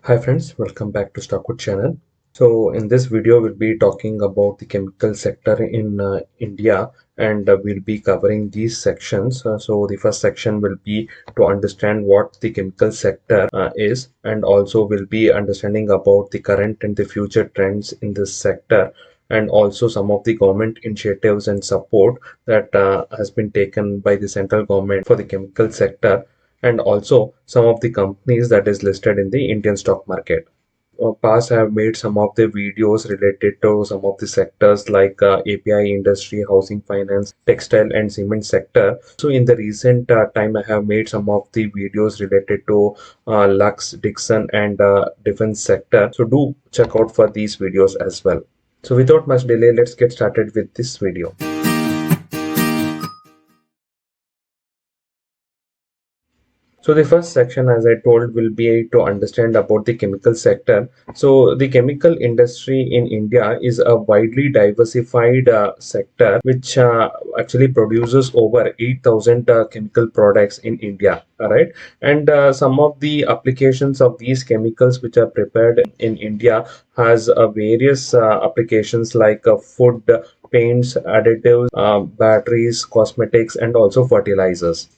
Hi friends, welcome back to Stockwood channel. So in this video we'll be talking about the chemical sector in India, and we'll be covering these sections. So the first section will be to understand what the chemical sector is, and also we'll be understanding about the current and the future trends in this sector, and also some of the government initiatives and support that has been taken by the central government for the chemical sector, and also some of the companies that is listed in the Indian stock market. Past I have made some of the videos related to some of the sectors like API industry, housing finance, textile and cement sector. So in the recent time I have made some of the videos related to Lux, Dixon and defense sector. So do check out for these videos as well. So without much delay, let's get started with this video. So the first section, as I told, will be to understand about the chemical sector. So the chemical industry in India is a widely diversified sector which actually produces over 8,000 chemical products in India. All right, and some of the applications of these chemicals which are prepared in India has various applications like food, paints, additives, batteries, cosmetics, and also fertilizers,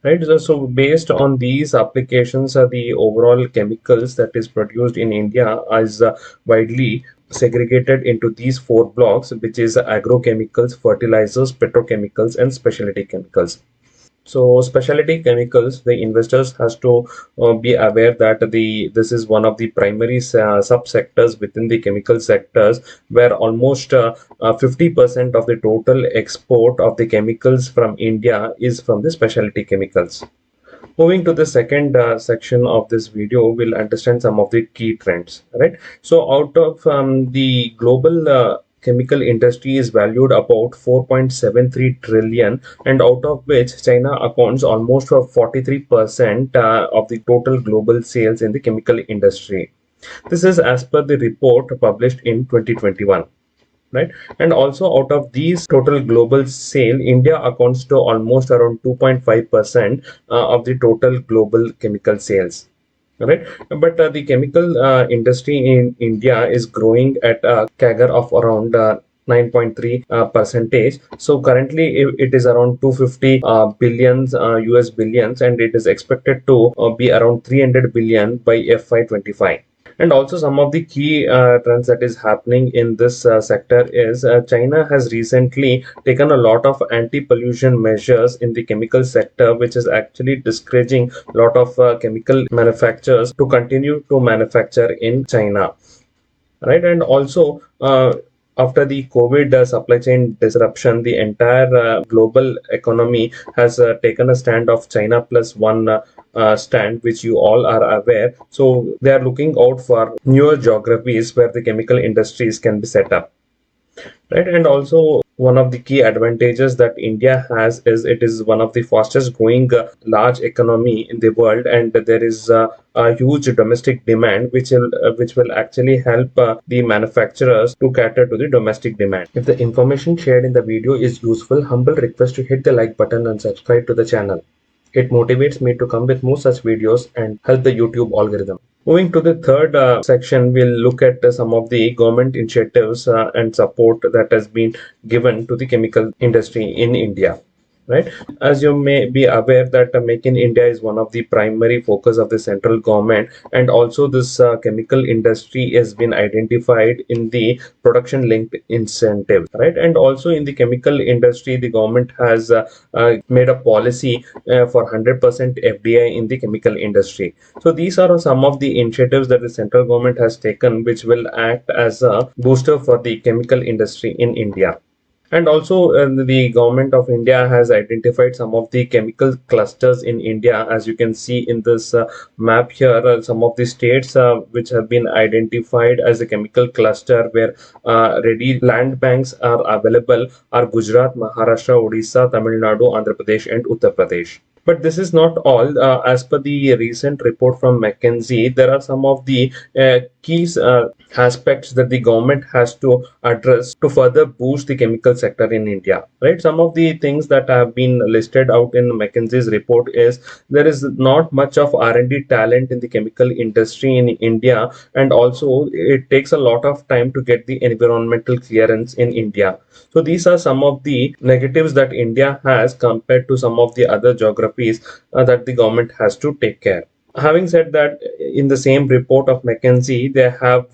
right? So based on these applications, the overall chemicals that is produced in India is widely segregated into these four blocks, which is agrochemicals, fertilizers, petrochemicals and specialty chemicals. So specialty chemicals, the investors has to be aware that this is one of the primary subsectors within the chemical sectors, where almost 50% of the total export of the chemicals from India is from the specialty chemicals. Moving to the second section of this video, we'll understand some of the key trends, right? So out of the global chemical industry is valued about 4.73 trillion, and out of which China accounts almost for 43% of the total global sales in the chemical industry. This is as per the report published in 2021. Right, and also out of these total global sale, India accounts to almost around 2.5% of the total global chemical sales, right? But the chemical industry in India is growing at a CAGR of around 9.3 percentage. So currently it is around 250 billions US billions, and it is expected to be around 300 billion by FY25. And also some of the key trends that is happening in this sector is China has recently taken a lot of anti-pollution measures in the chemical sector, which is actually discouraging a lot of chemical manufacturers to continue to manufacture in China, right? And also after the COVID supply chain disruption, the entire global economy has taken a stand of China plus one stand, which you all are aware. So they are looking out for newer geographies where the chemical industries can be set up, right? And also one of the key advantages that India has is it is one of the fastest growing large economy in the world, and there is a huge domestic demand which will actually help the manufacturers to cater to the domestic demand. If the information shared in the video is useful, humble request to hit the like button and subscribe to the channel. It motivates me to come with more such videos and help the YouTube algorithm. Moving to the third section, we'll look at some of the government initiatives and support that has been given to the chemical industry in India. Right, as you may be aware that Make in India is one of the primary focus of the central government, and also this chemical industry has been identified in the production linked incentive, right? And also in the chemical industry, the government has made a policy for 100% FDI in the chemical industry. So these are some of the initiatives that the central government has taken, which will act as a booster for the chemical industry in India. And also, the government of India has identified some of the chemical clusters in India. As you can see in this map here, some of the states which have been identified as a chemical cluster where ready land banks are available are Gujarat, Maharashtra, Odisha, Tamil Nadu, Andhra Pradesh, and Uttar Pradesh. But this is not all. As per the recent report from McKinsey, there are some of the key aspects that the government has to address to further boost the chemical sector in India, right? Some of the things that have been listed out in McKinsey's report is there is not much of R&D talent in the chemical industry in India, and also it takes a lot of time to get the environmental clearance in India. So these are some of the negatives that India has compared to some of the other geographies that the government has to take care. Having said that, in the same report of McKinsey, they have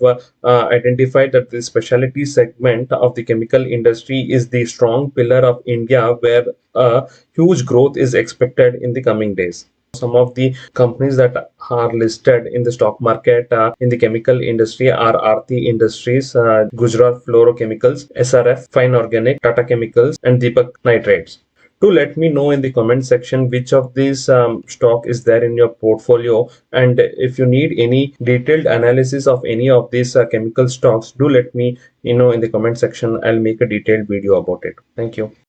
identified that the specialty segment of the chemical industry is the strong pillar of India, where huge growth is expected in the coming days. Some of the companies that are listed in the stock market in the chemical industry are Aarti Industries, Gujarat Fluorochemicals, SRF, Fine Organic, Tata Chemicals, and Deepak Nitrates. Do let me know in the comment section which of these stock is there in your portfolio, and if you need any detailed analysis of any of these chemical stocks, do let me know in the comment section. I'll make a detailed video about it. Thank you.